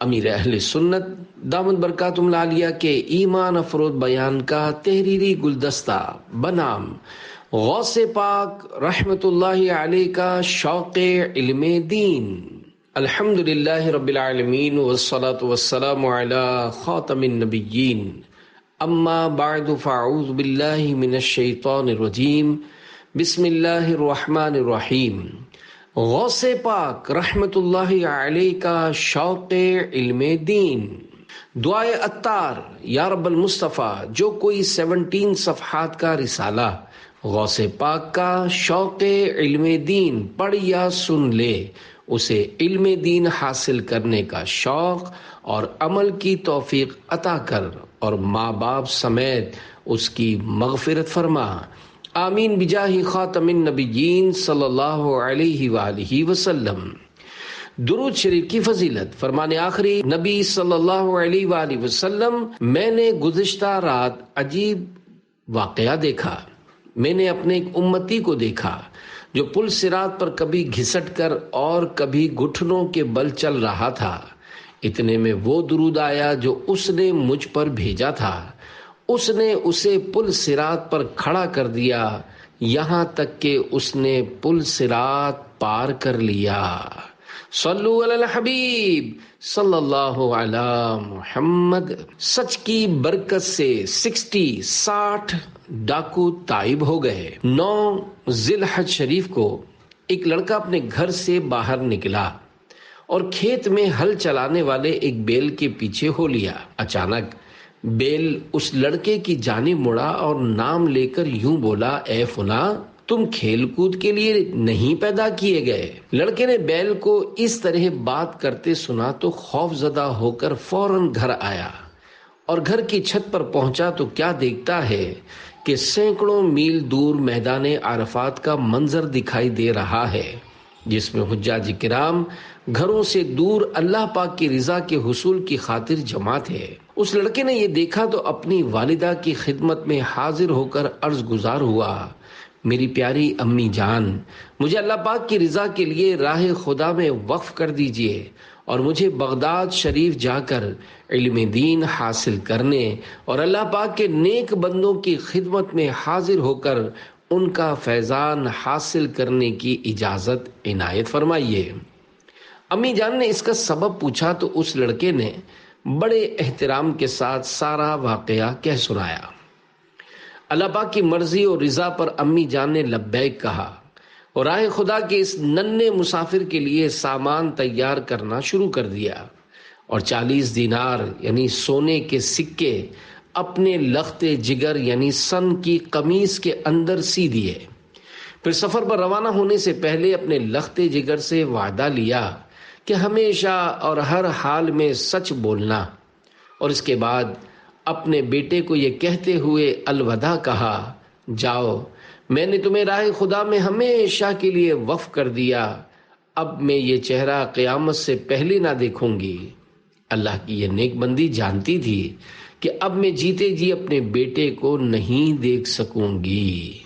امیر اہل سنت دامت برکاتہم العالیہ کے ایمان افروز بیان کا تحریری گلدستہ بنام غوث پاک رحمت اللہ علیہ کا شوق علم دین۔ الحمدللہ رب العالمین والصلاة والسلام علی خاتم النبیین، اما بعد فاعوذ باللہ من الشیطان الرجیم، بسم اللہ الرحمن الرحیم۔ غوث پاک رحمت اللہ علیہ کا شوق علم دین۔ دعائے عطار یا رب المصطفیٰ، جو کوئی 17 صفحات کا رسالہ غوث پاک کا شوق علم دین پڑھ یا سن لے، اسے علم دین حاصل کرنے کا شوق اور عمل کی توفیق عطا کر، اور ماں باپ سمیت اس کی مغفرت فرما، آمین بجاہ خاتم النبیین صلی اللہ علیہ وآلہ وسلم۔ درود شریف کی فضیلت۔ فرمان آخری نبی صلی اللہ علیہ وآلہ وسلم، میں نے گزشتہ رات عجیب واقعہ دیکھا۔ میں نے اپنے ایک امتی کو دیکھا جو پل صراط پر کبھی گھسٹ کر اور کبھی گھٹنوں کے بل چل رہا تھا۔ اتنے میں وہ درود آیا جو اس نے مجھ پر بھیجا تھا۔ اس نے اسے پل صراط پر کھڑا کر دیا، یہاں تک کہ اس نے پل صراط پار کر لیا۔ صلو علی الحبیب صلی اللہ علی محمد۔ سچ کی برکت سے 60 ڈاکو تائب ہو گئے۔ 9 ذی الحج شریف کو ایک لڑکا اپنے گھر سے باہر نکلا اور کھیت میں ہل چلانے والے ایک بیل کے پیچھے ہو لیا۔ اچانک بیل اس لڑکے کی جانب مڑا اور نام لے کر یوں بولا، اے فلاں، تم کھیل کود کے لیے نہیں پیدا کیے گئے۔ لڑکے نے بیل کو اس طرح بات کرتے سنا تو خوف زدہ ہو کر فوراً گھر آیا، اور گھر کی چھت پر پہنچا تو کیا دیکھتا ہے کہ سینکڑوں میل دور میدان عرفات کا منظر دکھائی دے رہا ہے، جس میں حجاج کرام گھروں سے دور اللہ پاک کی رضا کے حصول کی خاطر جمع تھے۔ اس لڑکے نے یہ دیکھا تو اپنی والدہ کی خدمت میں حاضر ہو کر عرض گزار ہوا، میری پیاری امی جان، مجھے اللہ پاک کی رضا کے لیے راہ خدا میں وقف کر دیجئے، اور مجھے بغداد شریف جا کر علم دین حاصل کرنے اور اللہ پاک کے نیک بندوں کی خدمت میں حاضر ہو کر ان کا فیضان حاصل کرنے کی اجازت عنایت فرمائیے۔ امی جان نے اس کا سبب پوچھا تو اس لڑکے نے بڑے احترام کے ساتھ سارا واقعہ کہہ سنایا۔ اللہ پاک کی مرضی اور رضا پر امی جان نے لبیک کہا اور راہ خدا کے اس ننھے مسافر کے لیے سامان تیار کرنا شروع کر دیا، اور 40 دینار یعنی سونے کے سکے اپنے لخت جگر یعنی سن کی قمیص کے اندر سی دیے۔ پھر سفر پر روانہ ہونے سے پہلے اپنے لخت جگر سے وعدہ لیا کہ ہمیشہ اور ہر حال میں سچ بولنا، اور اس کے بعد اپنے بیٹے کو یہ کہتے ہوئے الوداع کہا، جاؤ، میں نے تمہیں راہ خدا میں ہمیشہ کے لیے وقف کر دیا، اب میں یہ چہرہ قیامت سے پہلے نہ دیکھوں گی۔ اللہ کی یہ نیک بندی جانتی تھی کہ اب میں جیتے جی اپنے بیٹے کو نہیں دیکھ سکوں گی۔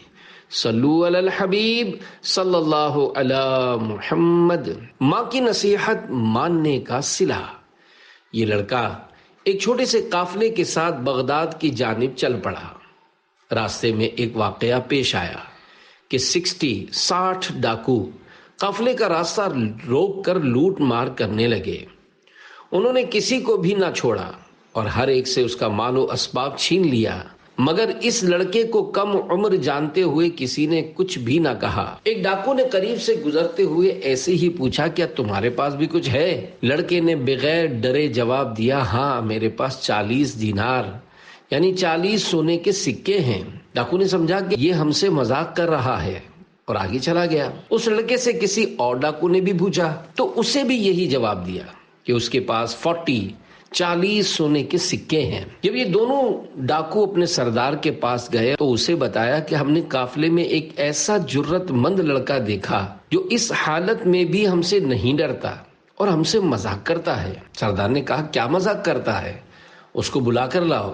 صلو علی الحبیب صلی اللہ علی محمد۔ ماں کی نصیحت ماننے کا صلہ۔ یہ لڑکا ایک چھوٹے سے قافلے کے ساتھ بغداد کی جانب چل پڑا۔ راستے میں ایک واقعہ پیش آیا کہ 60 ڈاکو قافلے کا راستہ روک کر لوٹ مار کرنے لگے۔ انہوں نے کسی کو بھی نہ چھوڑا اور ہر ایک سے اس کا مال و اسباب چھین لیا، مگر اس لڑکے کو کم عمر جانتے ہوئے کسی نے کچھ بھی نہ کہا۔ ایک ڈاکو نے قریب سے گزرتے ہوئے ایسے ہی پوچھا، کیا تمہارے پاس بھی کچھ ہے؟ لڑکے نے بغیر ڈرے جواب دیا، ہاں، میرے پاس 40 دینار یعنی 40 سونے کے سکے ہیں۔ ڈاکو نے سمجھا کہ یہ ہم سے مذاق کر رہا ہے اور آگے چلا گیا۔ اس لڑکے سے کسی اور ڈاکو نے بھی پوچھا تو اسے بھی یہی جواب دیا کہ اس کے پاس 40 سونے کے سکے ہیں۔ جب یہ دونوں ڈاکو اپنے سردار کے پاس گئے تو اسے بتایا کہ ہم نے قافلے میں ایک ایسا جرت مند لڑکا دیکھا جو اس حالت میں بھی ہم سے نہیں ڈرتا اور ہم سے مذاق کرتا ہے۔ سردار نے کہا، کیا مذاق کرتا ہے؟ اس کو بلا کر لاؤ۔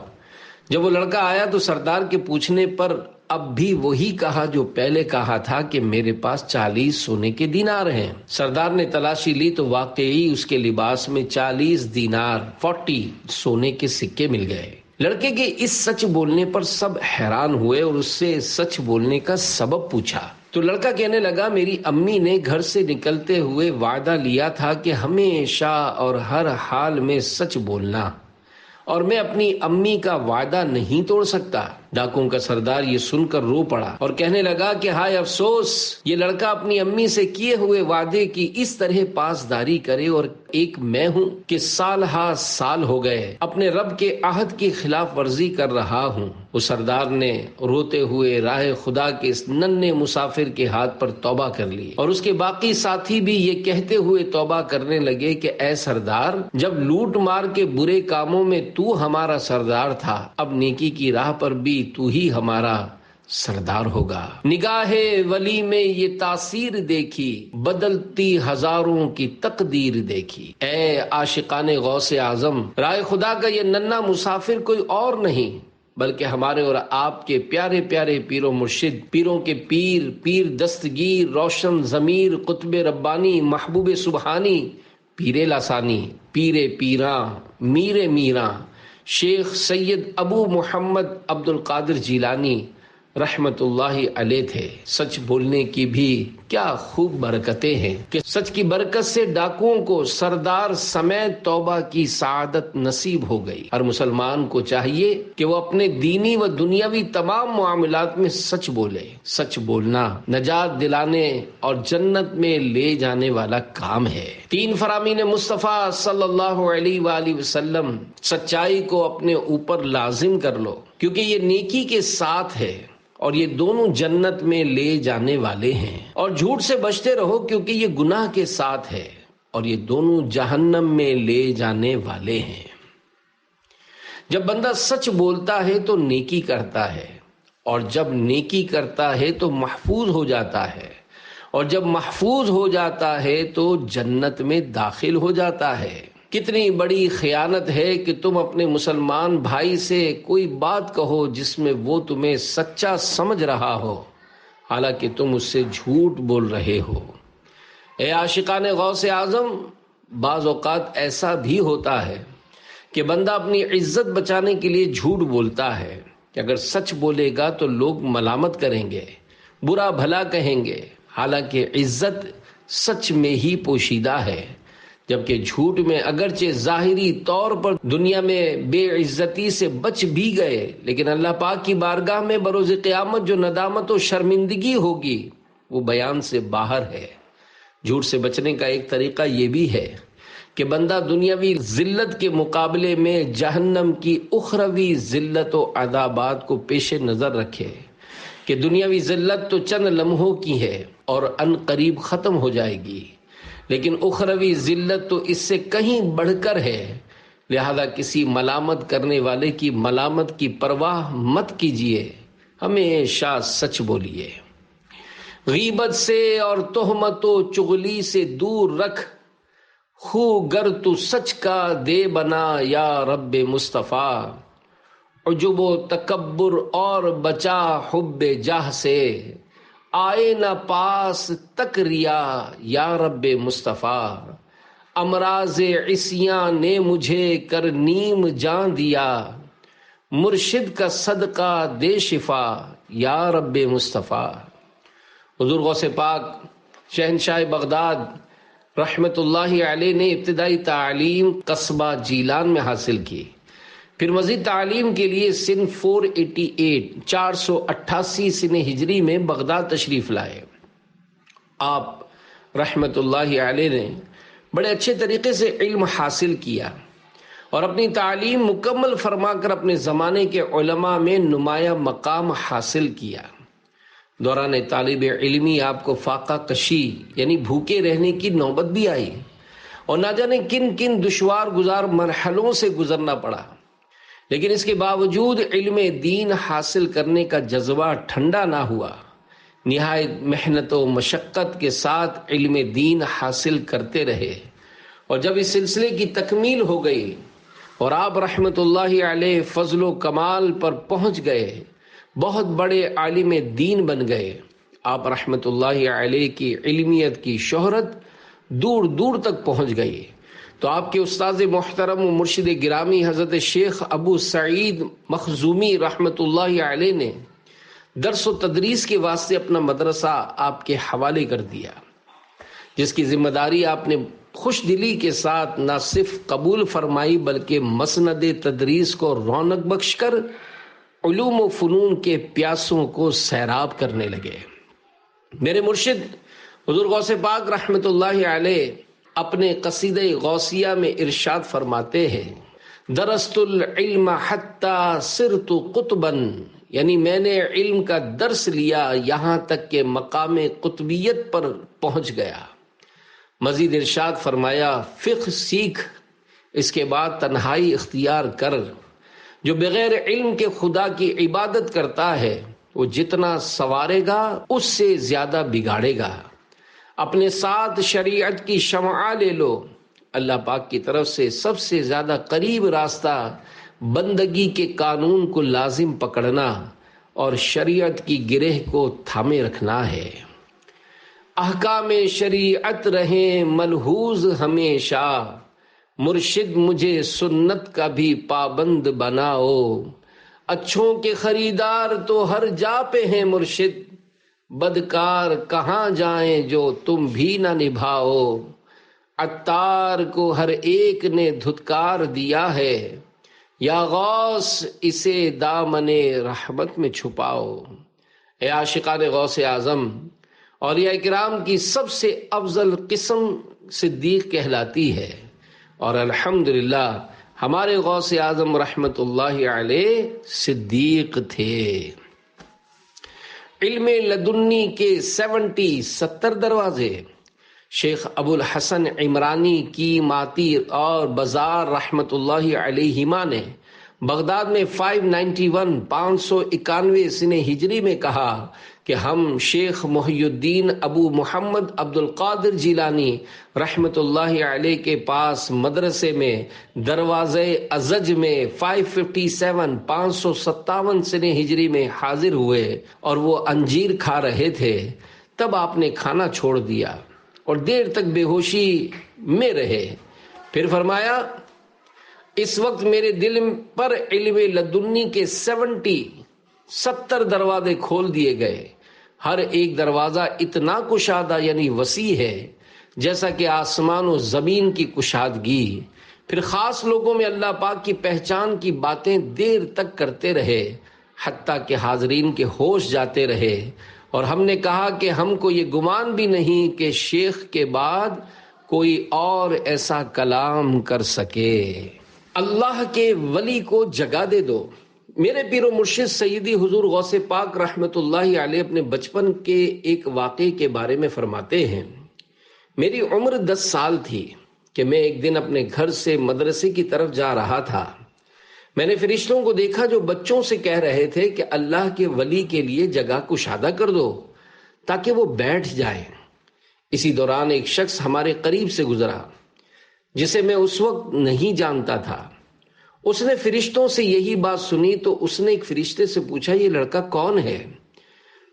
جب وہ لڑکا آیا تو سردار کے پوچھنے پر اب بھی وہی کہا جو پہلے کہا تھا کہ میرے پاس 40 سونے کے دینار ہیں۔ سردار نے تلاشی لی تو واقعی اس کے لباس میں 40 دینار 40 سونے کے سکے مل گئے۔ لڑکے کے اس سچ بولنے پر سب حیران ہوئے اور اس سے سچ بولنے کا سبب پوچھا تو لڑکا کہنے لگا، میری امی نے گھر سے نکلتے ہوئے وعدہ لیا تھا کہ ہمیشہ اور ہر حال میں سچ بولنا، اور میں اپنی امی کا وعدہ نہیں توڑ سکتا۔ ڈاکوؤں کا سردار یہ سن کر رو پڑا اور کہنے لگا کہ ہائے افسوس، یہ لڑکا اپنی امی سے کیے ہوئے وعدے کی اس طرح پاسداری کرے، اور ایک میں ہوں کہ سال ہا سال ہو گئے اپنے رب کے عہد کی خلاف ورزی کر رہا ہوں۔ اس سردار نے روتے ہوئے راہ خدا کے اس ننھے مسافر کے ہاتھ پر توبہ کر لی، اور اس کے باقی ساتھی بھی یہ کہتے ہوئے توبہ کرنے لگے کہ اے سردار، جب لوٹ مار کے برے کاموں میں تو ہمارا سردار تھا، اب نیکی کی راہ پر بھی تو ہی ہمارا سردار ہوگا۔ نگاہ ولی میں یہ تاثیر دیکھی، بدلتی ہزاروں کی تقدیر دیکھی۔ اے عاشقان غوث اعظم، راہ خدا کا یہ ننھا مسافر کوئی اور نہیں بلکہ ہمارے اور آپ کے پیارے پیارے پیر و مرشد، پیروں کے پیر، پیر دستگیر، روشن ضمیر، قطب ربانی، محبوب سبحانی، پیر لاسانی، پیر پیراں، میر میراں، شیخ سید ابو محمد عبد القادر جیلانی رحمت اللہ علیہ تھے۔ سچ بولنے کی بھی کیا خوب برکتیں ہیں کہ سچ کی برکت سے ڈاکوؤں کو سردار سمیت توبہ کی سعادت نصیب ہو گئی۔ ہر مسلمان کو چاہیے کہ وہ اپنے دینی و دنیاوی تمام معاملات میں سچ بولے۔ سچ بولنا نجات دلانے اور جنت میں لے جانے والا کام ہے۔ 3 فرامین مصطفیٰ صلی اللہ علیہ وآلہ وسلم، سچائی کو اپنے اوپر لازم کر لو کیونکہ یہ نیکی کے ساتھ ہے اور یہ دونوں جنت میں لے جانے والے ہیں، اور جھوٹ سے بچتے رہو کیونکہ یہ گناہ کے ساتھ ہے اور یہ دونوں جہنم میں لے جانے والے ہیں۔ جب بندہ سچ بولتا ہے تو نیکی کرتا ہے، اور جب نیکی کرتا ہے تو محفوظ ہو جاتا ہے، اور جب محفوظ ہو جاتا ہے تو جنت میں داخل ہو جاتا ہے۔ کتنی بڑی خیانت ہے کہ تم اپنے مسلمان بھائی سے کوئی بات کہو جس میں وہ تمہیں سچا سمجھ رہا ہو، حالانکہ تم اس سے جھوٹ بول رہے ہو۔ اے عاشقان غوث اعظم، بعض اوقات ایسا بھی ہوتا ہے کہ بندہ اپنی عزت بچانے کے لیے جھوٹ بولتا ہے کہ اگر سچ بولے گا تو لوگ ملامت کریں گے، برا بھلا کہیں گے، حالانکہ عزت سچ میں ہی پوشیدہ ہے، جبکہ جھوٹ میں اگرچہ ظاہری طور پر دنیا میں بے عزتی سے بچ بھی گئے، لیکن اللہ پاک کی بارگاہ میں بروز قیامت جو ندامت و شرمندگی ہوگی وہ بیان سے باہر ہے۔ جھوٹ سے بچنے کا ایک طریقہ یہ بھی ہے کہ بندہ دنیاوی ذلت کے مقابلے میں جہنم کی اخروی ذلت و عذابات کو پیش نظر رکھے کہ دنیاوی ذلت تو چند لمحوں کی ہے اور ان قریب ختم ہو جائے گی، لیکن اخروی ذلت تو اس سے کہیں بڑھ کر ہے، لہذا کسی ملامت کرنے والے کی ملامت کی پرواہ مت کیجیے، ہمیشہ سچ بولیے۔ غیبت سے اور تہمت و چغلی سے دور رکھ، خو گر تو سچ کا دے بنا یا رب مصطفیٰ، عجب و تکبر اور بچا حب جاہ سے، آئے نہ پاس تک ریا یا رب مصطفیٰ، امراض عصیاں نے مجھے کر نیم جان دیا، مرشد کا صدقہ دے شفا یا رب مصطفیٰ۔ حضور غوث پاک شہنشاہ بغداد رحمت اللہ علیہ نے ابتدائی تعلیم قصبہ جیلان میں حاصل کی، پھر مزید تعلیم کے لیے سن 488 سن ہجری میں بغداد تشریف لائے۔ آپ رحمت اللہ علیہ نے بڑے اچھے طریقے سے علم حاصل کیا اور اپنی تعلیم مکمل فرما کر اپنے زمانے کے علماء میں نمایاں مقام حاصل کیا۔ دوران طالب علمی آپ کو فاقہ کشی یعنی بھوکے رہنے کی نوبت بھی آئی اور نہ جانے کن کن دشوار گزار مرحلوں سے گزرنا پڑا، لیکن اس کے باوجود علم دین حاصل کرنے کا جذبہ ٹھنڈا نہ ہوا، نہایت محنت و مشقت کے ساتھ علم دین حاصل کرتے رہے، اور جب اس سلسلے کی تکمیل ہو گئی اور آپ رحمت اللہ علیہ فضل و کمال پر پہنچ گئے بہت بڑے عالم دین بن گئے۔ آپ رحمت اللہ علیہ کی علمیت کی شہرت دور دور تک پہنچ گئی۔ تو آپ کے استاذ محترم و مرشد گرامی حضرت شیخ ابو سعید مخزومی رحمت اللہ علیہ نے درس و تدریس کے واسطے اپنا مدرسہ آپ کے حوالے کر دیا، جس کی ذمہ داری آپ نے خوش دلی کے ساتھ نہ صرف قبول فرمائی بلکہ مسند تدریس کو رونق بخش کر علوم و فنون کے پیاسوں کو سیراب کرنے لگے۔ میرے مرشد حضور غوث پاک رحمت اللہ علیہ اپنے قصیدہ غوثیہ میں ارشاد فرماتے ہیں، درست العلم حتی صرت قطبا، یعنی میں نے علم کا درس لیا یہاں تک کہ مقام قطبیت پر پہنچ گیا۔ مزید ارشاد فرمایا، فقہ سیکھ، اس کے بعد تنہائی اختیار کر۔ جو بغیر علم کے خدا کی عبادت کرتا ہے وہ جتنا سنوارے گا اس سے زیادہ بگاڑے گا۔ اپنے ساتھ شریعت کی شمع لے لو۔ اللہ پاک کی طرف سے سب سے زیادہ قریب راستہ بندگی کے قانون کو لازم پکڑنا اور شریعت کی گرہ کو تھامے رکھنا ہے۔ احکام شریعت رہیں ملحوظ ہمیشہ، مرشد مجھے سنت کا بھی پابند بناؤ۔ اچھوں کے خریدار تو ہر جا پہ ہیں مرشد، بدکار کہاں جائیں جو تم بھی نہ نبھاؤ۔ عطار کو ہر ایک نے دھتکار دیا ہے، یا غوث اسے دامن رحمت میں چھپاؤ۔ اے عاشقان غوث اعظم، اولیاء کرام کی سب سے افضل قسم صدیق کہلاتی ہے، اور الحمدللہ ہمارے غوث اعظم رحمت اللہ علیہ صدیق تھے۔ علم لدنی کے 70 دروازے شیخ ابو الحسن عمرانی کی ماتی اور بازار رحمت اللہ علیہما نے بغداد میں 591 سنہ ہجری میں کہا کہ ہم شیخ محی الدین ابو محمد عبد القادر جیلانی رحمت اللہ علیہ کے پاس مدرسے میں دروازے ازج میں 557 سنہ ہجری میں حاضر ہوئے اور وہ انجیر کھا رہے تھے۔ تب آپ نے کھانا چھوڑ دیا اور دیر تک بے ہوشی میں رہے۔ پھر فرمایا، اس وقت میرے دل پر علم لدنی کے 70 دروازے کھول دیے گئے۔ ہر ایک دروازہ اتنا کشادہ یعنی وسیع ہے جیسا کہ آسمان و زمین کی کشادگی۔ پھر خاص لوگوں میں اللہ پاک کی پہچان کی باتیں دیر تک کرتے رہے، حتیٰ کہ حاضرین کے ہوش جاتے رہے، اور ہم نے کہا کہ ہم کو یہ گمان بھی نہیں کہ شیخ کے بعد کوئی اور ایسا کلام کر سکے۔ اللہ کے ولی کو جگا دے دو۔ میرے پیر و مرشد سیدی حضور غوث پاک رحمت اللہ علیہ اپنے بچپن کے ایک واقعے کے بارے میں فرماتے ہیں، میری عمر 10 سال تھی کہ میں ایک دن اپنے گھر سے مدرسے کی طرف جا رہا تھا۔ میں نے فرشتوں کو دیکھا جو بچوں سے کہہ رہے تھے کہ اللہ کے ولی کے لیے جگہ کشادہ کر دو تاکہ وہ بیٹھ جائیں۔ اسی دوران ایک شخص ہمارے قریب سے گزرا جسے میں اس وقت نہیں جانتا تھا۔ اس نے فرشتوں سے یہی بات سنی تو اس نے ایک فرشتے سے پوچھا، یہ لڑکا کون ہے؟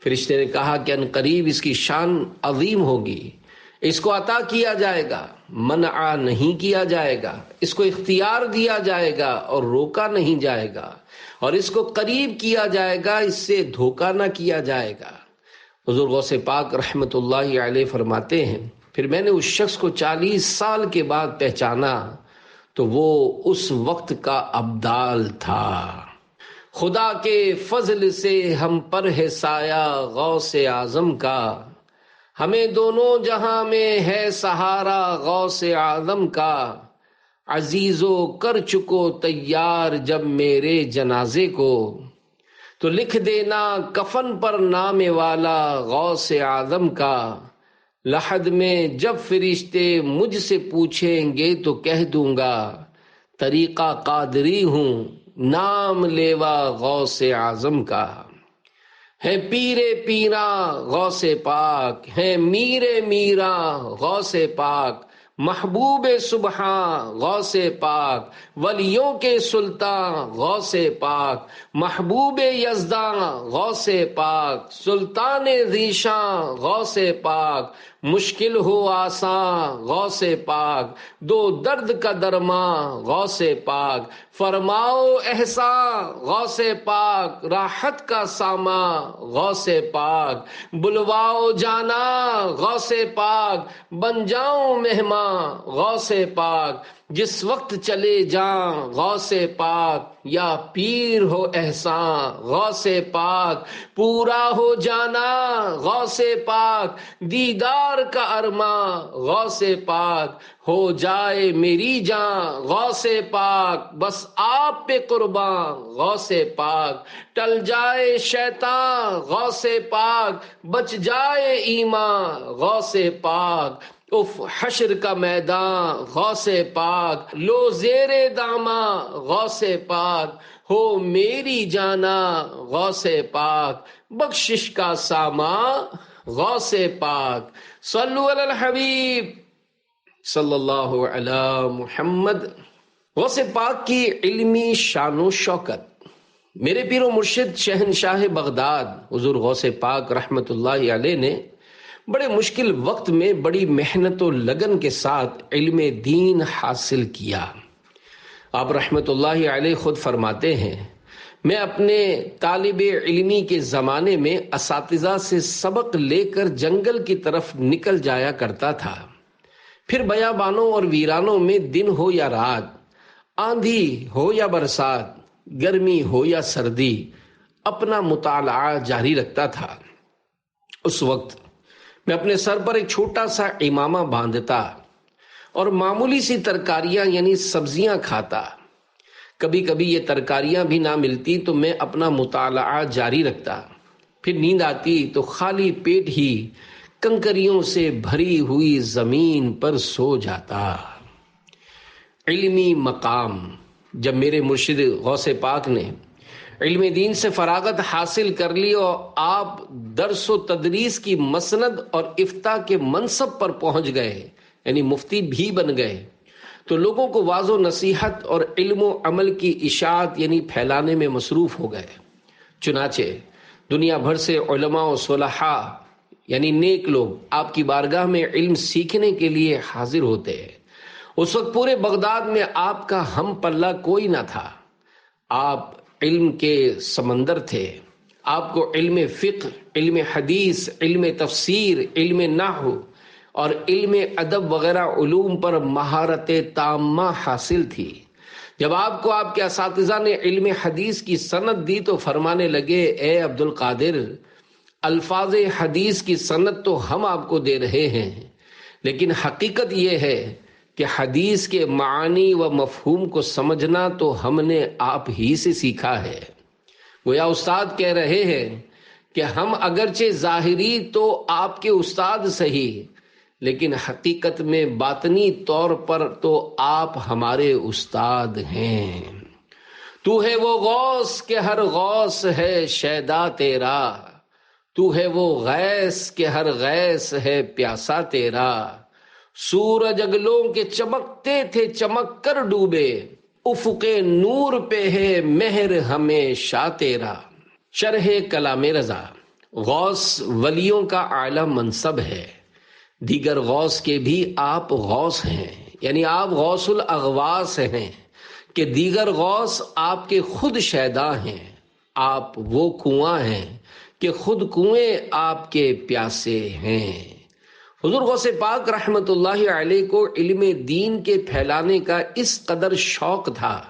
فرشتے نے کہا کہ ان قریب اس کی شان عظیم ہوگی، اس کو عطا کیا جائے گا، منع نہیں کیا جائے گا، اس کو اختیار دیا جائے گا اور روکا نہیں جائے گا، اور اس کو قریب کیا جائے گا، اس سے دھوکہ نہ کیا جائے گا۔ حضور غوث پاک رحمت اللہ علیہ فرماتے ہیں، پھر میں نے اس شخص کو 40 سال کے بعد پہچانا تو وہ اس وقت کا ابدال تھا۔ خدا کے فضل سے ہم پر ہے سایہ غوث اعظم کا، ہمیں دونوں جہاں میں ہے سہارا غوث اعظم کا۔ عزیزو کر چکو تیار جب میرے جنازے کو، تو لکھ دینا کفن پر نام والا غوث اعظم کا۔ لحد میں جب فرشتے مجھ سے پوچھیں گے تو کہہ دوں گا، طریقہ قادری ہوں نام لیوا غوث اعظم کا۔ ہے پیرے پیرا غوث پاک، ہے میرے میرا غوث پاک، محبوب سبحان غوث پاک، ولیوں کے سلطان غوث پاک، محبوب یزداں غوث پاک، سلطان ذیشان غوث پاک، مشکل ہو آسان غوث پاک، دو درد کا درمان غوث پاک، فرماؤ احسان غوث پاک، راحت کا سامان غوث پاک، بلواؤ جانا غوث پاک، بن جاؤں مہمان غوث پاک، جس وقت چلے جاں غوث پاک، یا پیر ہو احسان غوث پاک، پورا ہو جانا غوث پاک، دیدار کا ارمان غوث پاک، ہو جائے میری جان غوث پاک، بس آپ پہ قربان غوث پاک، ٹل جائے شیطان غوث پاک، بچ جائے ایمان غوث پاک، اف حشر کا میدان غوث پاک، لو زیر داماں غوث پاک، ہو میری جانا غوث پاک، بخشش کا سامان غوث پاک، صلو علی الحبیب صلی اللہ علی محمد۔ غوث پاک کی علمی شان و شوکت۔ میرے پیر و مرشد شہنشاہ بغداد حضور غوث پاک رحمت اللہ علیہ نے بڑے مشکل وقت میں بڑی محنت و لگن کے ساتھ علم دین حاصل کیا۔ آپ رحمت اللہ علیہ خود فرماتے ہیں، میں اپنے طالب علمی کے زمانے میں اساتذہ سے سبق لے کر جنگل کی طرف نکل جایا کرتا تھا، پھر بیابانوں اور ویرانوں میں دن ہو یا رات، آندھی ہو یا برسات، گرمی ہو یا سردی، اپنا مطالعہ جاری رکھتا تھا۔ اس وقت میں اپنے سر پر ایک چھوٹا سا امامہ باندھتا اور معمولی سی ترکاریاں یعنی سبزیاں کھاتا۔ کبھی کبھی یہ ترکاریاں بھی نہ ملتی تو میں اپنا مطالعہ جاری رکھتا، پھر نیند آتی تو خالی پیٹ ہی کنکریوں سے بھری ہوئی زمین پر سو جاتا۔ علمی مقام۔ جب میرے مرشد غوث پاک نے علم دین سے فراغت حاصل کر لی اور آپ درس و تدریس کی مسند اور افتاء کے منصب پر پہنچ گئے، یعنی مفتی بھی بن گئے، تو لوگوں کو واعظ و نصیحت اور علم و عمل کی اشاعت یعنی پھیلانے میں مصروف ہو گئے۔ چنانچہ دنیا بھر سے علماء و صلحاء یعنی نیک لوگ آپ کی بارگاہ میں علم سیکھنے کے لیے حاضر ہوتے ہیں۔ اس وقت پورے بغداد میں آپ کا ہم پلہ کوئی نہ تھا۔ آپ علم کے سمندر تھے۔ آپ کو علم فقہ، علم حدیث، علم تفسیر، علم نحو اور علم ادب وغیرہ علوم پر مہارت تامہ حاصل تھی۔ جب آپ کو آپ کے اساتذہ نے علم حدیث کی سند دی تو فرمانے لگے، اے عبد القادر، الفاظ حدیث کی سند تو ہم آپ کو دے رہے ہیں، لیکن حقیقت یہ ہے کہ حدیث کے معانی و مفہوم کو سمجھنا تو ہم نے آپ ہی سے سیکھا ہے۔ گویا استاد کہہ رہے ہیں کہ ہم اگرچہ ظاہری تو آپ کے استاد صحیح، لیکن حقیقت میں باطنی طور پر تو آپ ہمارے استاد ہیں۔ تو ہے وہ غوث کہ ہر غوث ہے شیدا تیرا، تو ہے وہ غیث کہ ہر غیث ہے پیاسا تیرا، سورج اگلوں کے چمکتے تھے چمک کر ڈوبے، افق نور پہ ہے مہر ہمیشہ تیرا۔ شرح کلام رضا۔ غوث ولیوں کا اعلیٰ منصب ہے، دیگر غوث کے بھی آپ غوث ہیں، یعنی آپ غوث الاغواث ہیں کہ دیگر غوث آپ کے خود شیدا ہیں۔ آپ وہ کنواں ہیں کہ خود کنویں آپ کے پیاسے ہیں۔ حضور غوث پاک رحمت اللہ علیہ کو علم دین کے پھیلانے کا اس قدر شوق تھا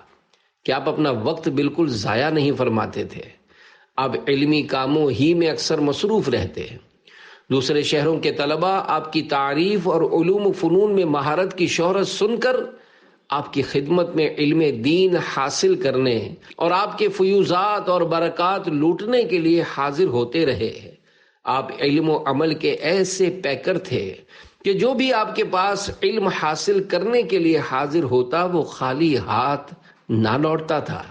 کہ آپ اپنا وقت بالکل ضائع نہیں فرماتے تھے۔ آپ علمی کاموں ہی میں اکثر مصروف رہتے۔ دوسرے شہروں کے طلباء آپ کی تعریف اور علوم و فنون میں مہارت کی شہرت سن کر آپ کی خدمت میں علم دین حاصل کرنے اور آپ کے فیوزات اور برکات لوٹنے کے لیے حاضر ہوتے رہے۔ آپ علم و عمل کے ایسے پیکر تھے کہ جو بھی آپ کے پاس علم حاصل کرنے کے لیے حاضر ہوتا وہ خالی ہاتھ نہ لوٹتا تھا،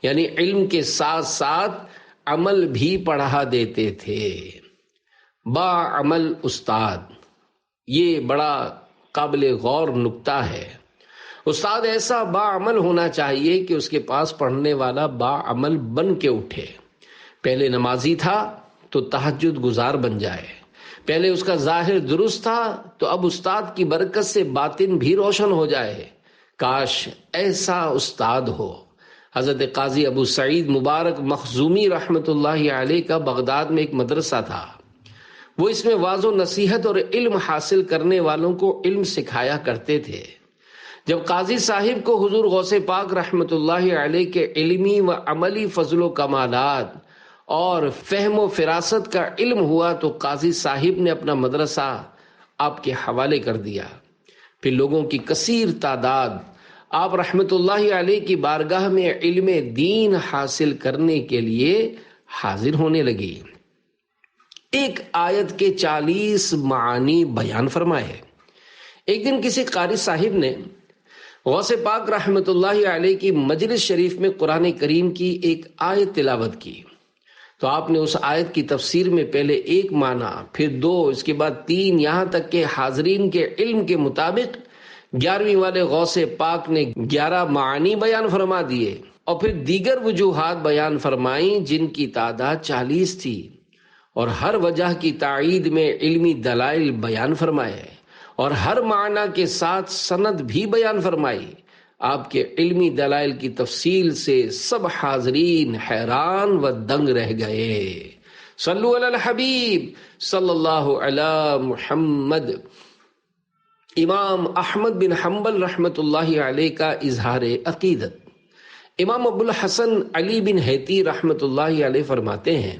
یعنی علم کے ساتھ ساتھ عمل بھی پڑھا دیتے تھے۔ با عمل استاد، یہ بڑا قابل غور نکتہ ہے۔ استاد ایسا باعمل ہونا چاہیے کہ اس کے پاس پڑھنے والا باعمل بن کے اٹھے۔ پہلے نمازی تھا تو تہجد گزار بن جائے، پہلے اس کا ظاہر درست تھا تو اب استاد کی برکت سے باطن بھی روشن ہو جائے۔ کاش ایسا استاد ہو۔ حضرت قاضی ابو سعید مبارک مخزومی رحمت اللہ علیہ کا بغداد میں ایک مدرسہ تھا، وہ اس میں واعظ و نصیحت اور علم حاصل کرنے والوں کو علم سکھایا کرتے تھے۔ جب قاضی صاحب کو حضور غوث پاک رحمت اللہ علیہ کے علمی و عملی فضل و کمالات اور فہم و فراست کا علم ہوا تو قاضی صاحب نے اپنا مدرسہ آپ کے حوالے کر دیا۔ پھر لوگوں کی کثیر تعداد آپ رحمت اللہ علیہ کی بارگاہ میں علم دین حاصل کرنے کے لیے حاضر ہونے لگی۔ ایک آیت کے 40 معانی بیان فرمائے۔ ایک دن کسی قاری صاحب نے غوث پاک رحمت اللہ علیہ کی مجلس شریف میں قرآن کریم کی ایک آیت تلاوت کی تو آپ نے اس آیت کی تفسیر میں پہلے ایک معنی، پھر 2، اس کے بعد 3، یہاں تک کہ حاضرین کے علم کے مطابق 11ویں والے غوث پاک نے 11 معانی بیان فرما دیے اور پھر دیگر وجوہات بیان فرمائیں جن کی تعداد 40 تھی، اور ہر وجہ کی تائید میں علمی دلائل بیان فرمائے اور ہر معنی کے ساتھ سند بھی بیان فرمائی۔ آپ کے علمی دلائل کی تفصیل سے سب حاضرین حیران و دنگ رہ گئے۔ صلو علی الحبیب صلی اللہ علی محمد۔ امام احمد بن حنبل رحمت اللہ علیہ کا اظہار عقیدت۔ امام ابو الحسن علی بن حیتی رحمت اللہ علیہ فرماتے ہیں،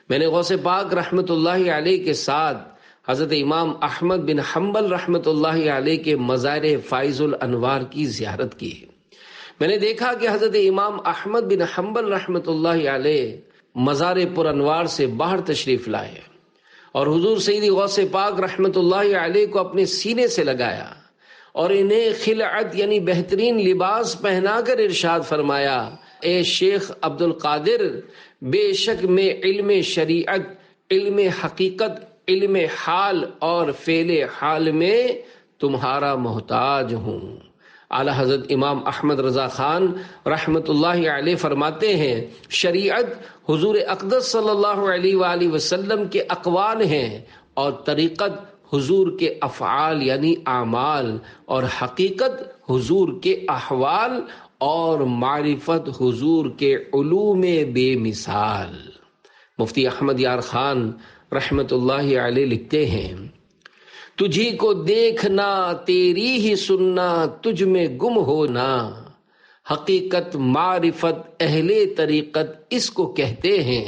میں نے غوث پاک رحمت اللہ علیہ کے ساتھ حضرت امام احمد بن حنبل رحمت اللہ علیہ کے مزار فائز الانوار کی زیارت کی۔ میں نے دیکھا کہ حضرت امام احمد بن حنبل رحمت اللہ علیہ مزار پر انوار سے باہر تشریف لائے اور حضور سیدی غوث پاک رحمت اللہ علیہ کو اپنے سینے سے لگایا اور انہیں خلعت یعنی بہترین لباس پہنا کر ارشاد فرمایا، اے شیخ عبد القادر، بے شک میں علم شریعت، علم حقیقت، علم حال اور فعل حال میں تمہارا محتاج ہوں۔ اعلیٰ حضرت امام احمد رضا خان رحمت اللہ علیہ فرماتے ہیں، شریعت حضور اقدس صلی اللہ علیہ وآلہ وسلم کے اقوال ہیں اور طریقت حضور کے افعال یعنی اعمال، اور حقیقت حضور کے احوال اور معرفت حضور کے علوم بے مثال۔ مفتی احمد یار خان رحمت اللہ علیہ لکھتے ہیں، تجھی کو دیکھنا تیری ہی سننا تجھ میں گم ہونا، حقیقت معرفت اہل طریقت اس کو کہتے ہیں،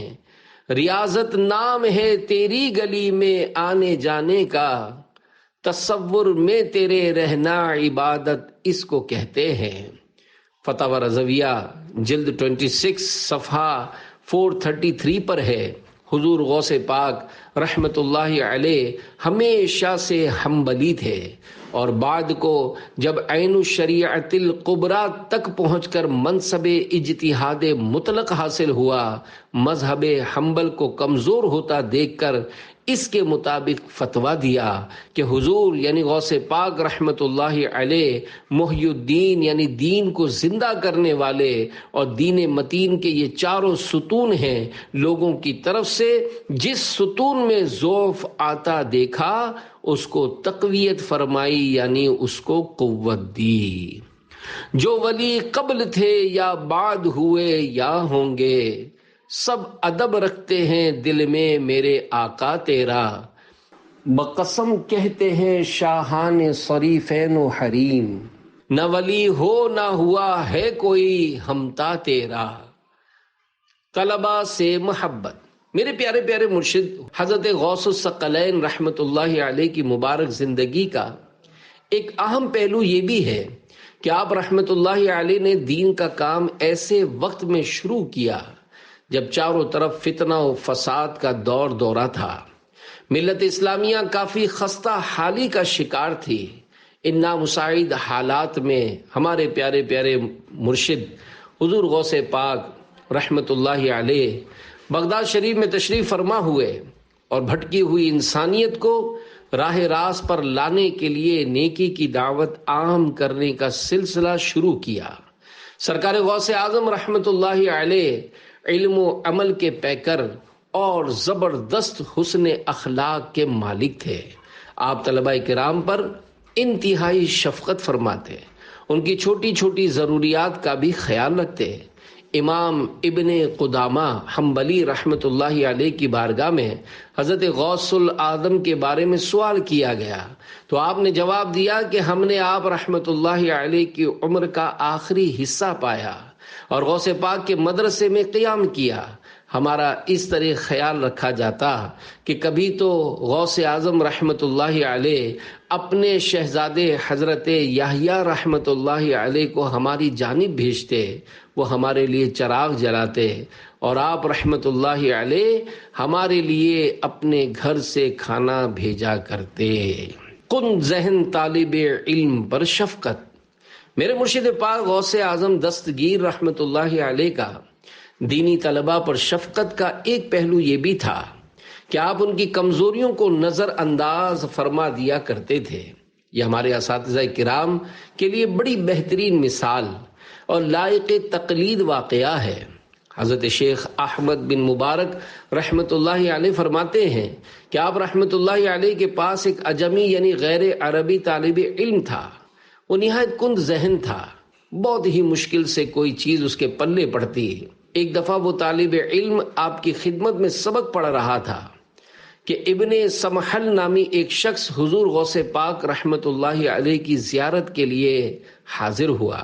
ریاضت نام ہے تیری گلی میں آنے جانے کا، تصور میں تیرے رہنا عبادت اس کو کہتے ہیں۔ فتاوی رضویہ جلد 26 صفحہ 433 پر ہے، حضور غوث پاک رحمت اللہ علیہ ہمیشہ سے حنبلی تھے اور بعد کو جب عین الشریعت الکبریٰ تک پہنچ کر منصب اجتہاد مطلق حاصل ہوا، مذہب حنبل کو کمزور ہوتا دیکھ کر اس کے مطابق فتویٰ دیا کہ حضور یعنی غوث پاک رحمت اللہ علیہ محی الدین یعنی دین کو زندہ کرنے والے اور دین متین کے یہ چاروں ستون ہیں، لوگوں کی طرف سے جس ستون میں ضعف آتا دیکھا اس کو تقویت فرمائی یعنی اس کو قوت دی۔ جو ولی قبل تھے یا بعد ہوئے یا ہوں گے، سب ادب رکھتے ہیں دل میں میرے آقا تیرا، بقسم کہتے ہیں شاہان صریفین و حریم، نہ ولی ہو نہ ہوا ہے کوئی ہمتا تیرا۔ طلباء سے محبت۔ میرے پیارے پیارے مرشد حضرت غوث الثقلین رحمت اللہ علیہ کی مبارک زندگی کا ایک اہم پہلو یہ بھی ہے کہ آپ رحمت اللہ علیہ نے دین کا کام ایسے وقت میں شروع کیا جب چاروں طرف فتنہ و فساد کا دورہ تھا، ملت اسلامیہ کافی خستہ حالی کا شکار تھی۔ ان نامساعد حالات میں ہمارے پیارے پیارے مرشد حضور غوث پاک رحمت اللہ علیہ بغداد شریف میں تشریف فرما ہوئے اور بھٹکی ہوئی انسانیت کو راہ راست پر لانے کے لیے نیکی کی دعوت عام کرنے کا سلسلہ شروع کیا۔ سرکار غوث اعظم رحمت اللہ علیہ علم و عمل کے پیکر اور زبردست حسن اخلاق کے مالک تھے۔ آپ طلباء کرام پر انتہائی شفقت فرماتے، ان کی چھوٹی چھوٹی ضروریات کا بھی خیال رکھتے۔ امام ابن قدامہ حنبلی رحمت اللہ علیہ کی بارگاہ میں حضرت غوث العظم کے بارے میں سوال کیا گیا تو آپ نے جواب دیا کہ ہم نے آپ رحمت اللہ علیہ کی عمر کا آخری حصہ پایا اور غوث پاک کے مدرسے میں قیام کیا۔ ہمارا اس طرح خیال رکھا جاتا کہ کبھی تو غوث اعظم رحمت اللہ علیہ اپنے شہزادے حضرت یحییٰ رحمت اللہ علیہ کو ہماری جانب بھیجتے، وہ ہمارے لیے چراغ جلاتے اور آپ رحمت اللہ علیہ ہمارے لیے اپنے گھر سے کھانا بھیجا کرتے۔ کن ذہن طالب علم پر شفقت۔ میرے مرشد پاک غوث اعظم دستگیر رحمت اللہ علیہ کا دینی طلباء پر شفقت کا ایک پہلو یہ بھی تھا کہ آپ ان کی کمزوریوں کو نظر انداز فرما دیا کرتے تھے۔ یہ ہمارے اساتذہ کرام کے لیے بڑی بہترین مثال اور لائق تقلید واقعہ ہے۔ حضرت شیخ احمد بن مبارک رحمت اللہ علیہ فرماتے ہیں کہ آپ رحمت اللہ علیہ کے پاس ایک عجمی یعنی غیر عربی طالب علم تھا۔ وہ نہایت کند ذہن تھا، بہت ہی مشکل سے کوئی چیز اس کے پلے پڑتی۔ ایک دفعہ وہ طالب علم آپ کی خدمت میں سبق پڑھ رہا تھا کہ ابن سمحل نامی ایک شخص حضور غوث پاک رحمت اللہ علیہ کی زیارت کے لیے حاضر ہوا۔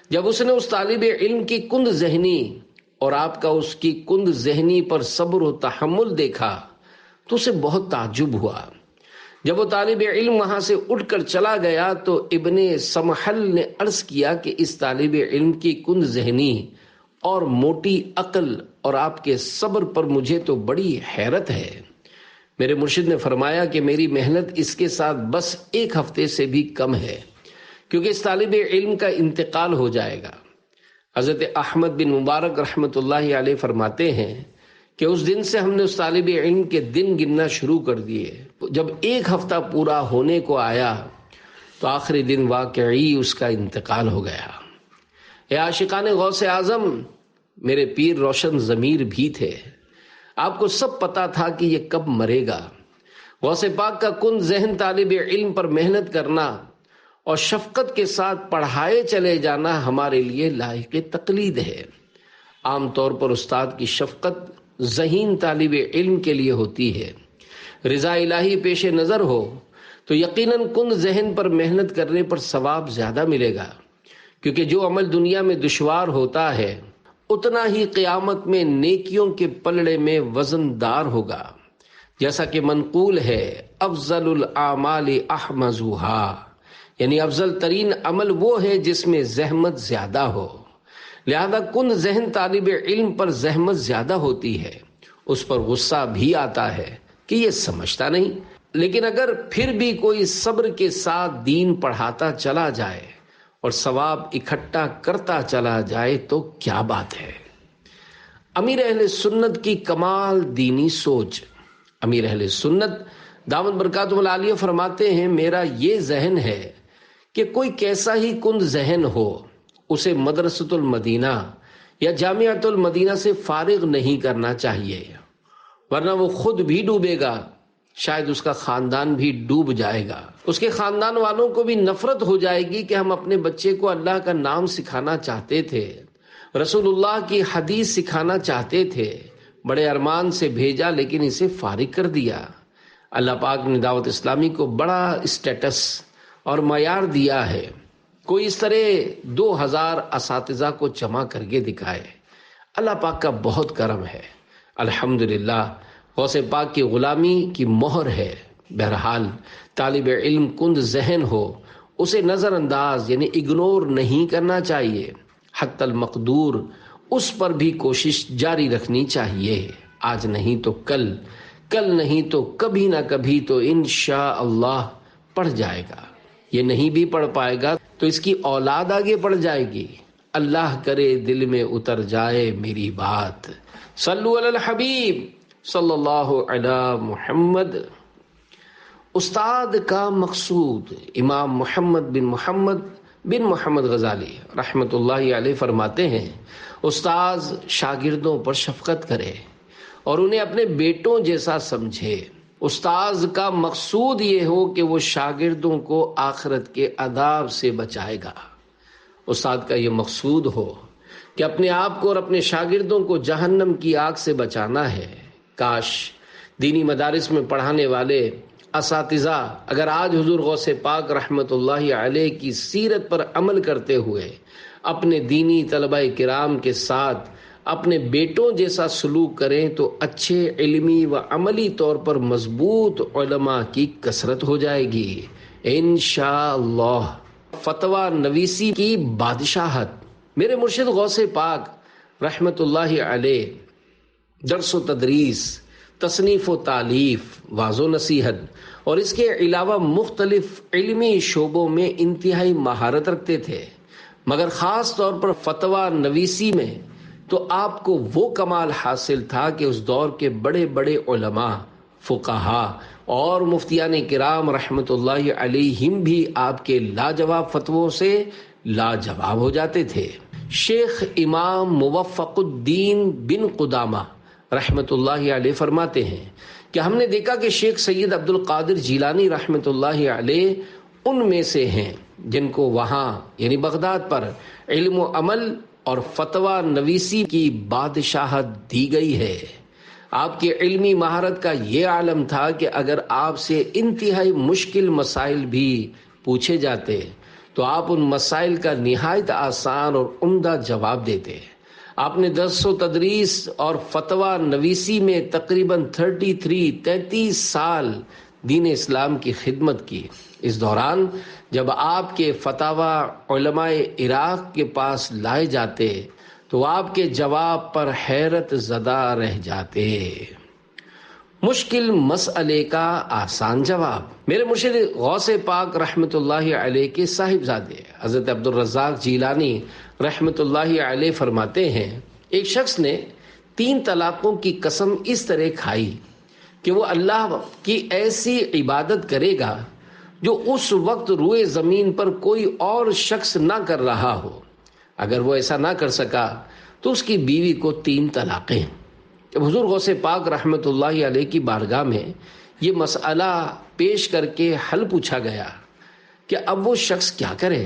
جب اس نے اس طالب علم کی کند ذہنی اور آپ کا اس کی کند ذہنی پر صبر و تحمل دیکھا تو اسے بہت تعجب ہوا۔ جب وہ طالب علم وہاں سے اٹھ کر چلا گیا تو ابن سمحل نے عرض کیا کہ اس طالب علم کی کند ذہنی اور موٹی عقل اور آپ کے صبر پر مجھے تو بڑی حیرت ہے۔ میرے مرشد نے فرمایا کہ میری محنت اس کے ساتھ بس 1 ہفتے سے بھی کم ہے، کیونکہ اس طالب علم کا انتقال ہو جائے گا۔ حضرت احمد بن مبارک رحمت اللہ علیہ فرماتے ہیں کہ اس دن سے ہم نے اس طالب علم کے دن گننا شروع کر دیے۔ جب 1 ہفتہ پورا ہونے کو آیا تو آخری دن واقعی اس کا انتقال ہو گیا۔ اے عاشقان غوث اعظم، میرے پیر روشن ضمیر بھی تھے، آپ کو سب پتا تھا کہ یہ کب مرے گا۔ غوث پاک کا کن ذہن طالب علم پر محنت کرنا اور شفقت کے ساتھ پڑھائے چلے جانا ہمارے لیے لائق تقلید ہے۔ عام طور پر استاد کی شفقت ذہین طالب علم کے لیے ہوتی ہے۔ رضا الہی پیش نظر ہو تو یقیناً کن ذہن پر محنت کرنے پر ثواب زیادہ ملے گا، کیونکہ جو عمل دنیا میں دشوار ہوتا ہے اتنا ہی قیامت میں نیکیوں کے پلڑے میں وزن دار ہوگا۔ جیسا کہ منقول ہے، افضل الاعمال احمزها، یعنی افضل ترین عمل وہ ہے جس میں زحمت زیادہ ہو۔ لہذا کن ذہن طالب علم پر زحمت زیادہ ہوتی ہے، اس پر غصہ بھی آتا ہے کہ یہ سمجھتا نہیں، لیکن اگر پھر بھی کوئی صبر کے ساتھ دین پڑھاتا چلا جائے اور ثواب اکٹھا کرتا چلا جائے تو کیا بات ہے۔ امیر اہل سنت کی کمال دینی سوچ۔ امیر اہل سنت دامت برکاتہ العالیہ فرماتے ہیں، میرا یہ ذہن ہے کہ کوئی کیسا ہی کند ذہن ہو اسے مدرسۃ المدینہ یا جامعۃ المدینہ سے فارغ نہیں کرنا چاہیے، ورنہ وہ خود بھی ڈوبے گا، شاید اس کا خاندان بھی ڈوب جائے گا۔ اس کے خاندان والوں کو بھی نفرت ہو جائے گی کہ ہم اپنے بچے کو اللہ کا نام سکھانا چاہتے تھے، رسول اللہ کی حدیث سکھانا چاہتے تھے، بڑے ارمان سے بھیجا لیکن اسے فارغ کر دیا۔ اللہ پاک نے دعوت اسلامی کو بڑا اسٹیٹس اور معیار دیا ہے، کوئی اس طرح 2000 اساتذہ کو جمع کر کے دکھائے۔ اللہ پاک کا بہت کرم ہے، الحمدللہ غوث پاک کی غلامی کی مہر ہے۔ بہرحال طالب علم کند ذہن ہو اسے نظر انداز یعنی اگنور نہیں کرنا چاہیے، حتی المقدور اس پر بھی کوشش جاری رکھنی چاہیے۔ آج نہیں تو کل، کل نہیں تو کبھی نہ کبھی تو انشاءاللہ پڑھ جائے گا۔ یہ نہیں بھی پڑھ پائے گا تو اس کی اولاد آگے پڑھ جائے گی۔ اللہ کرے دل میں اتر جائے میری بات۔ صلو علی الحبیب صلی اللہ علی محمد۔ استاد کا مقصود امام محمد بن محمد غزالی رحمۃ اللہ علیہ فرماتے ہیں، استاذ شاگردوں پر شفقت کرے اور انہیں اپنے بیٹوں جیسا سمجھے۔ استاذ کا مقصود یہ ہو کہ وہ شاگردوں کو آخرت کے عذاب سے بچائے گا۔ استاد کا یہ مقصود ہو کہ اپنے آپ کو اور اپنے شاگردوں کو جہنم کی آگ سے بچانا ہے۔ کاش دینی مدارس میں پڑھانے والے اساتذہ اگر آج حضور غوث پاک رحمت اللہ علیہ کی سیرت پر عمل کرتے ہوئے اپنے دینی طلبہ کرام کے ساتھ اپنے بیٹوں جیسا سلوک کریں تو اچھے علمی و عملی طور پر مضبوط علماء کی کثرت ہو جائے گی انشاءاللہ۔ فتویٰ نویسی کی بادشاہت۔ میرے مرشد غوث پاک رحمت اللہ علیہ درس و تدریس، تصنیف و تالیف، واعظ و نصیحت اور اس کے علاوہ مختلف علمی شعبوں میں انتہائی مہارت رکھتے تھے، مگر خاص طور پر فتویٰ نویسی میں تو آپ کو وہ کمال حاصل تھا کہ اس دور کے بڑے بڑے علماء، فقہا اور مفتیان کرام رحمت اللہ علیہم بھی آپ کے لاجواب فتووں سے لاجواب ہو جاتے تھے۔ شیخ امام موفق الدین بن قدامہ رحمت اللہ علیہ فرماتے ہیں کہ ہم نے دیکھا کہ شیخ سید عبد القادر جیلانی رحمت اللہ علیہ ان میں سے ہیں جن کو وہاں یعنی بغداد پر علم و عمل اور فتویٰ نویسی کی بادشاہت دی گئی ہے۔ آپ کے علمی مہارت کا یہ عالم تھا کہ اگر آپ سے انتہائی مشکل مسائل بھی پوچھے جاتے تو آپ ان مسائل کا نہایت آسان اور عمدہ جواب دیتے۔ آپ نے درس و تدریس اور فتویٰ نویسی میں تقریباً 33 سال دین اسلام کی خدمت کی۔ اس دوران جب آپ کے فتاویٰ علماء عراق کے پاس لائے جاتے تو آپ کے جواب پر حیرت زدہ رہ جاتے۔ مشکل مسئلے کا آسان جواب۔ میرے مرشد غوث پاک رحمت اللہ علیہ کے صاحبزادے حضرت عبد الرزاق جیلانی رحمت اللہ علیہ فرماتے ہیں، ایک شخص نے 3 طلاقوں کی قسم اس طرح کھائی کہ وہ اللہ کی ایسی عبادت کرے گا جو اس وقت روئے زمین پر کوئی اور شخص نہ کر رہا ہو۔ اگر وہ ایسا نہ کر سکا تو اس کی بیوی کو 3 طلاقیں۔ جب حضور غوث پاک رحمت اللہ علیہ کی بارگاہ میں یہ مسئلہ پیش کر کے حل پوچھا گیا کہ اب وہ شخص کیا کرے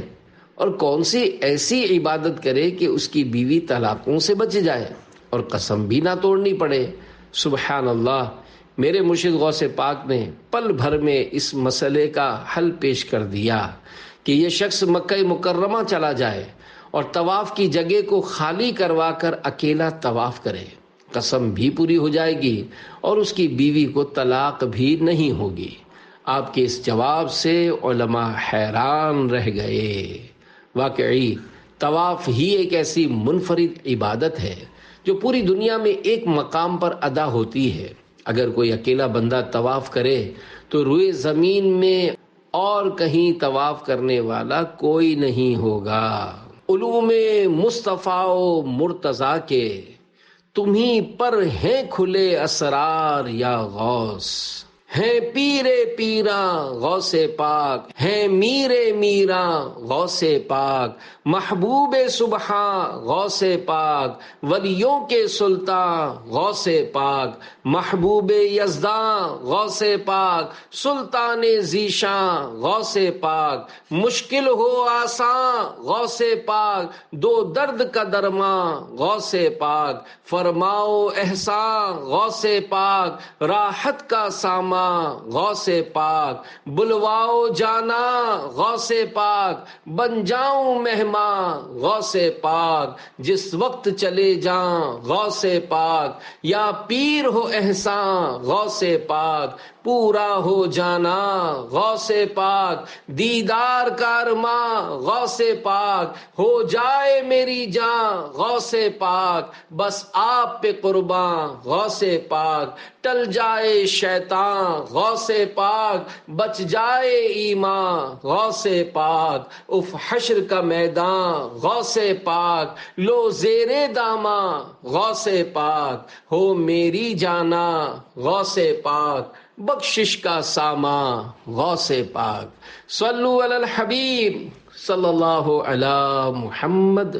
اور کون سی ایسی عبادت کرے کہ اس کی بیوی طلاقوں سے بچ جائے اور قسم بھی نہ توڑنی پڑے۔ سبحان اللہ، میرے مرشد غوث پاک نے پل بھر میں اس مسئلے کا حل پیش کر دیا کہ یہ شخص مکہ مکرمہ چلا جائے اور طواف کی جگہ کو خالی کروا کر اکیلا طواف کرے، قسم بھی پوری ہو جائے گی اور اس کی بیوی کو طلاق بھی نہیں ہوگی۔ آپ کے اس جواب سے علماء حیران رہ گئے۔ واقعی طواف ہی ایک ایسی منفرد عبادت ہے جو پوری دنیا میں ایک مقام پر ادا ہوتی ہے۔ اگر کوئی اکیلا بندہ طواف کرے تو روئے زمین میں اور کہیں طواف کرنے والا کوئی نہیں ہوگا۔ علوم مصطفیٰ و مرتضیٰ کے تمہیں پر ہیں کھلے اسرار یا غوث، ہیں پیر پیراں غوث پاک، ہیں میر میراں غوث پاک، محبوب سبحاں غوث پاک، ولیوں کے سلطان غوث پاک، محبوب یزداں غوث پاک، سلطان ذیشاں غوث پاک، مشکل ہو آسان غوث پاک، دو درد کا درماں غوث پاک، فرماؤ احسان غوث پاک، راحت کا سامان غوث پاک، بلواؤ جانا غوث پاک، بن جاؤں مہمان غوث پاک، جس وقت چلے جاؤں غوث پاک، یا پیر ہو احسان غوث پاک، پورا ہو جانا غوث پاک، دیدار کا ارماں غوث پاک، ہو جائے میری جان غوث پاک، بس آپ پہ قربان غوث پاک، ٹل جائے شیطان غوث پاک، بچ جائے ایمان غوث پاک، اف حشر کا میدان غوث پاک، لو زیر داماں غوث پاک، ہو میری جانا غوث پاک، بخشش کا ساما غوث پاک۔ صلو علی الحبیب صلی اللہ علی محمد۔